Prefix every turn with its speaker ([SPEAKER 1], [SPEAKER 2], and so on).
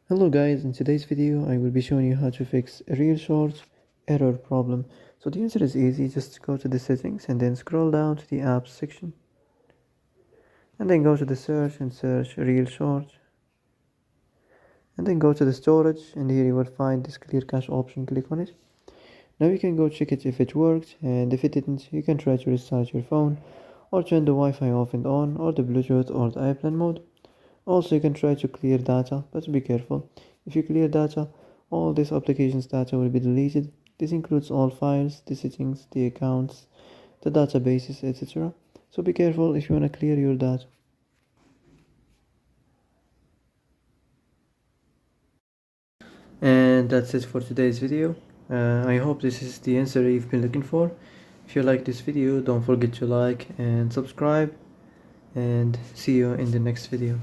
[SPEAKER 1] Hello guys, in today's video I will be showing you how to fix a Reelshort error problem. So the answer is easy, just go to the settings and then scroll down to the apps section. And then go to the search and search Reelshort. And then go to the storage and here you will find this clear cache option, click on it. Now you can go check it if it worked, and if it didn't you can try to restart your phone or turn the Wi-Fi off and on or the Bluetooth or the airplane mode. Also, you can try to clear data, but be careful. If you clear data, all this application's data will be deleted. This includes all files, the settings, the accounts, the databases, etc. So be careful if you want to clear your data. And that's it for today's video. I hope this is the answer you've been looking for. If you like this video, don't forget to like and subscribe, and see you in the next video.